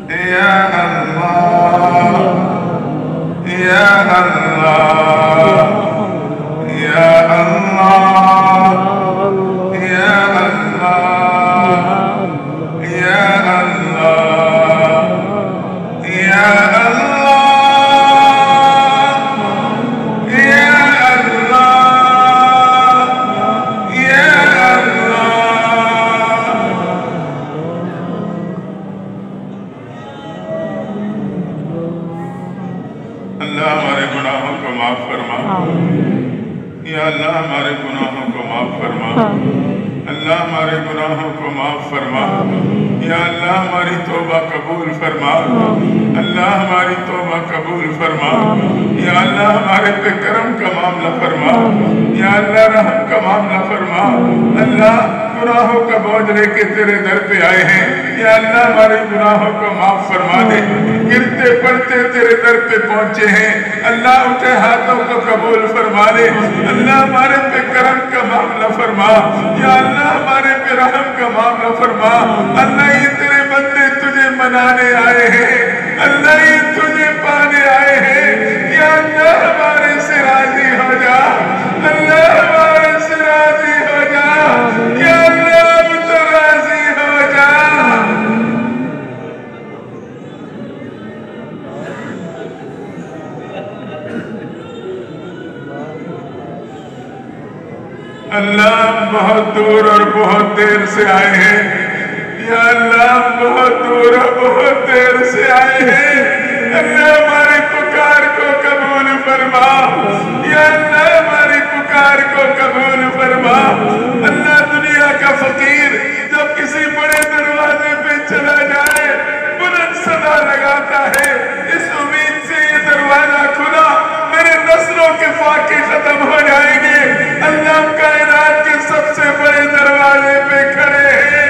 یا اللہ یا اللہ یا اللہ یا اللہ یا اللہ یا اللہ ہمارے گناہوں کو معاف فرما اللہ ہمارے گناہوں کو معاف فرما یا اللہ ہماری توبہ قبول فرما اللہ ہماری توبہ قبول فرما یا اللہ ہمارے پہ کرم کا معاملہ فرما یا اللہ رحم کا معاملہ فرما اللہ گناہوں کا بوجھ لے کے تیرے در پہ آئے ہیں یا اللہ ہمارے گناہوں کو معاف فرما دے گرتے پڑتے تیرے در پہ پہنچے ہیں اللہ اٹھے ہاتھوں کو قبول فرما دے اللہ ہمارے پہ کرم کا معاملہ فرما یا اللہ ہمارے پہ رحم کا معاملہ فرما اللہ یہ تیرے بندے تجھے منانے آئے ہیں اللہ یہ تجھے پانے آئے ہیں یا اللہ ہمارے سے راضی ہو جا اللہ ہمارے سے راضی ہو جا یا اللہ اب تو راضی ہو جا اللہ بہت دور اور بہت دیر سے آئے ہیں یا اللہ بہت دور اور بہت دیر سے آئے ہیں اللہ ہماری پکار کو قبول فرما یا اللہ ہماری پکار کو قبول فرما اللہ دنیا کا فقیر جب کسی بڑے دروازے پہ چلا جائے بلند صدا لگاتا ہے اس امید سے یہ دروازہ کھلا میرے نسلوں کے فاقے ختم ہو جائیں گے اللہ کائنات کے سب سے بڑے دروازے پہ کھڑے ہیں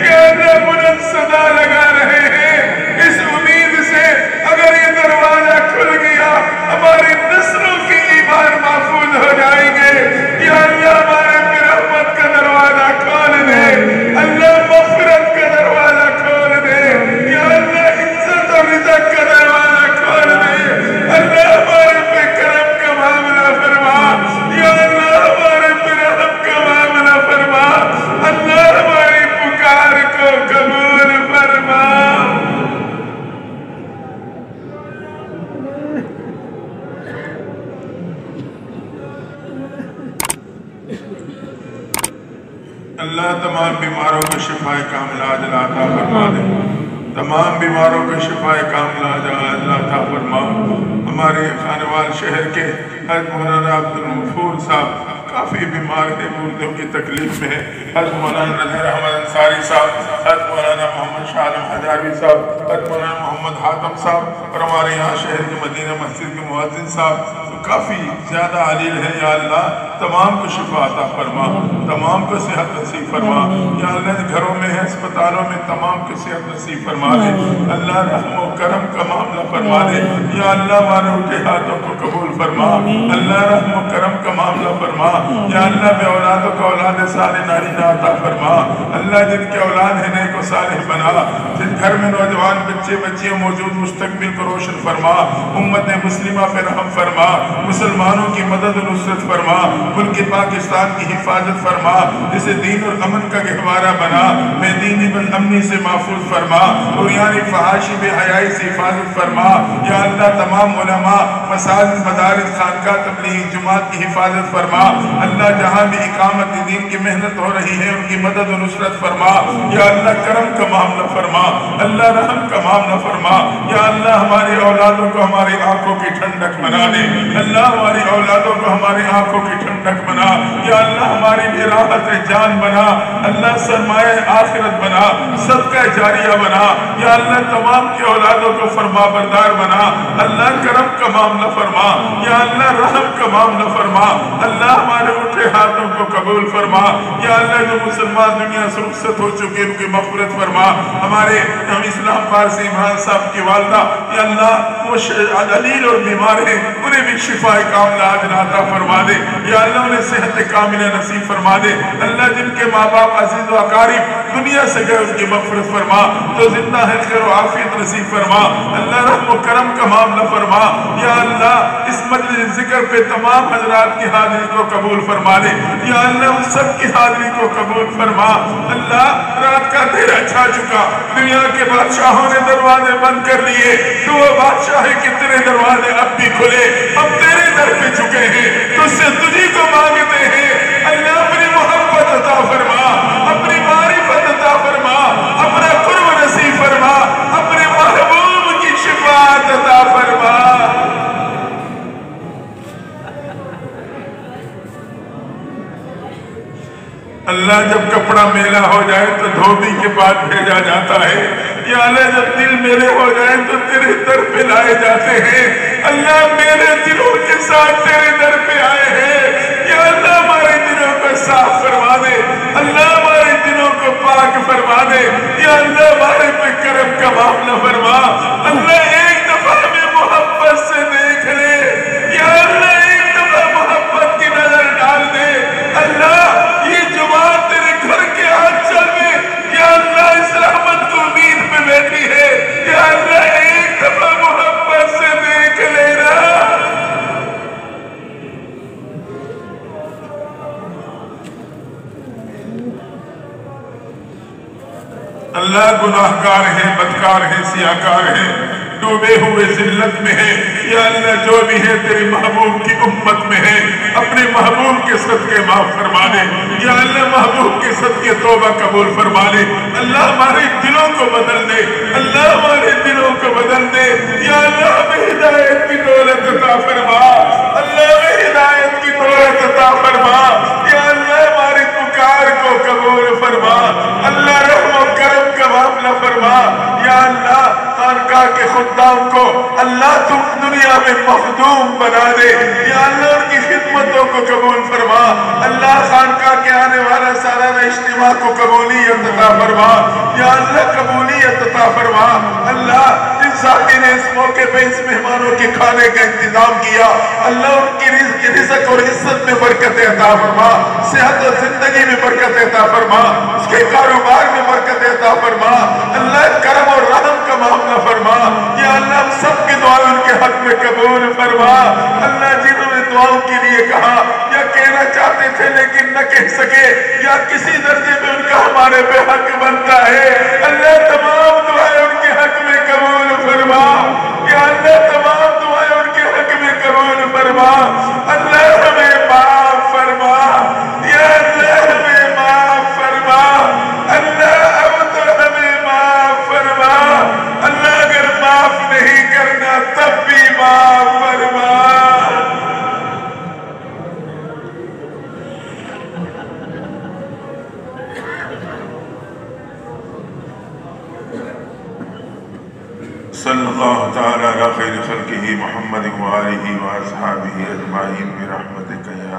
یا اللہ بلند صدا لگا رہے ہیں اس امید سے اگر یہ دروازہ کھل گیا ہماری نسلوں کی ایمان محفوظ ہو جائیں گے یا اللہ ہمارے پہ رحمت کا دروازہ کھول دے اللہ مغفرت کا دروازہ کھول دے یا اللہ عزت اور رزق کا دروازہ کھول دے اللہ ہمارے پہ کرم کا معاملہ فرما یا اللہ ہمارے پہ رحم کا معاملہ فرما اللہ ہماری پکار کو قبول فرما اللہ تمام بیماروں کو شفا کاملہ عاجل عطا فرما دے تمام بیماروں کو شفا کاملہ عاجل عطا فرما ہمارے خانوال شہر کے حضرت مولانا عبدالغفور صاحب کافی بیمار ہیں مردوں کی تکلیف میں ہیں حضرت مولانا نذیر احمد انصاری صاحب حضرت مولانا محمد شاہ عالم حجاروی صاحب حضرت مولانا محمد حاتم صاحب اور ہمارے یہاں شہر کے مدینہ مسجد کے مؤذن صاحب کافی زیادہ علیل ہے یا اللہ تمام کو شفا عطا فرما تمام کو صحت نصیب فرما یا اللہ گھروں میں ہے اسپتالوں میں تمام کو صحت نصیب فرما دے اللہ رحم و کرم کا معاملہ فرما دے یا اللہ ہمارے اٹھے ہاتھوں کو قبول فرما اللہ رحم و کرم کا معاملہ فرما یا اللہ بے اولادوں کو اولاد صالح نارینہ عطا فرما اللہ جن کے اولاد ہیں نیک و صالح بنا جن گھر میں نوجوان بچے بچیاں موجود مستقبل کو روشن فرما امت مسلمہ پہ رحم فرما مسلمانوں کی مدد و نصرت فرما ملک پاکستان کی حفاظت فرما جسے دین اور امن کا گہوارہ بنا بے دینی بل امنی سے محفوظ فرما اور یعنی فحاشی بے حیائی سے حفاظت فرما یا اللہ تمام علماء مساجد مدارس خانقاہ تبلیغ جماعت کی حفاظت فرما اللہ جہاں بھی اقامت دین کی محنت ہو رہی ہے ان کی مدد و نصرت فرما یا اللہ کرم کا معاملہ فرما اللہ رحم کا معاملہ فرما یا اللہ ہماری اولادوں کو ہماری آنکھوں کی ٹھنڈک بنا دے اللہ ہماری اولادوں کو ہماری آنکھوں کی ٹھنڈک بنا یا اللہ ہماری راحت جان بنا اللہ سرمایہ آخرت بنا صدقہ جاریہ بنا یا اللہ تمام کی اولادوں کو فرما بردار بنا اللہ کرم کا معاملہ فرما یا اللہ رحم کا معاملہ فرما اللہ ہمارے اٹھے ہاتھوں کو قبول فرما یا اللہ جو مسلمان دنیا سے رخصت ہو چکے ان کی مغفرت فرما ہمارے ہم اسلام فارسی عمران صاحب کی والدہ یا اللہ وہ علیل اور بیمار ہیں انہیں بھی شفا کاملہ عاجل عطا فرما دے یا اللہ انہیں صحت کاملہ نصیب فرما دے۔ اللہ جن کے ماں باپ عزیز و اقارب دنیا سے گئے ان کی مغفرت فرما، تو زندہ ہے خیر و عافیت نصیب فرما، اللہ رحم و کرم کا معاملہ فرما۔ یا اللہ اس مجلس ذکر پہ تمام حضرات کی حاضری کو قبول فرما لے، یا اللہ ان سب کی حاضری کو قبول فرما۔ اللہ رات کا اندھیرا چھا چکا، دنیا کے بادشاہوں نے دروازے بند کر لیے، تو وہ بادشاہ ہے کہ تیرے دروازے اب بھی کھلے، ہم تیرے در پہ چکے ہیں، تجھ سے تجھی کو مانگتے ہیں۔ اللہ اپنی محبت عطا فرما، اپنی معرفت عطا فرما، اپنا قرب نصیب فرما، اپنے محبوب کی شفاعت عطا فرما۔ اللہ جب کپڑا میلا ہو جائے تو دھوبی کے بعد بھیجا جاتا ہے، یا اللہ جب دل میلے ہو جائے تو تیرے در پہ لائے جاتے ہیں۔ اللہ میرے دلوں کے ساتھ تیرے در پہ آئے ہیں، یا اللہ ہمارے دلوں کو صاف فرما دے، اللہ ہمارے دلوں کو پاک فرما دے، یا اللہ ہمارے پہ کرم کا معاملہ فرما۔ اللہ ایک دفعہ میں محبت سے دیکھ لے، یا اللہ ایک دفعہ محبت کی نظر ڈال دے۔ اللہ یہ جماعت تیرے گھر کے آنچل میں یا اللہ اس رحمت کو امید میں بیٹھی ہے، یا اللہ ایک دفعہ محبت سے دیکھ لینا۔ اللہ گناہگار ہیں، بدکار ہیں، سیاہکار ہیں، ڈوبے ہوئے ذلت میں ہیں، یا اللہ جو بھی ہے تیرے محبوب کی امت میں ہے، اپنے محبوب کے صدقے معاف فرما لے، یا اللہ محبوب کے صدقے توبہ قبول فرما لے۔ اللہ ہمارے دلوں کو بدل دے، اللہ ہمارے دلوں کو بدل دے، یا اللہ ہمیں ہدایت کی دولت عطا فرما، اللہ ہمیں ہدایت کی دولت عطا فرما، یا اللہ ہماری پکار کو قبول فرما، اللہ رحم و کرم کا معاملہ فرما۔ یا اللہ خانقاہ کے خدام کو اللہ تم دنیا میں مخدوم بنا دے، یا اللہ ان کی خدمتوں کو قبول فرما، اللہ خانقاہ کے آنے والا سالانہ اجتماع کو قبولیت عطا فرما، یا اللہ قبولیت عطا فرما۔ اللہ جن ساتھی نے اس موقع پہ اس مہمانوں کے کھانے کا انتظام کیا، اللہ ان کی رزق اور عزت میں برکت عطا فرما، صحت اور زندگی میں برکت عطا فرما، اس کے کاروبار میں برکت عطا فرما، اللہ کرم اور رحم کا معاملہ فرما، یا اللہ ہم سب کی دعائیں ان کے حق میں قبول فرما۔ اللہ جنہوں نے دعاؤں کے لیے کہا یا کہنا چاہتے تھے لیکن نہ کہہ سکے، یا کسی درجے میں ان کا ہمارے پہ حق بنتا ہے، اللہ تمام دعائیں ان کے حق میں قبول فرما، یا اللہ تمام دعائیں ان کے حق میں قبول فرما۔ اللہ ہمیں معاف فرما، یا اللہ ہمیں معاف فرما، اللہ اب تو ہمیں معاف فرما، اللہ اگر معاف نہیں کرنا تب بھی معاف فرما۔ صلی اللہ تعالی علی خیر خلقہ محمد و آلہ و اصحابہ اجمعین برحمتک یا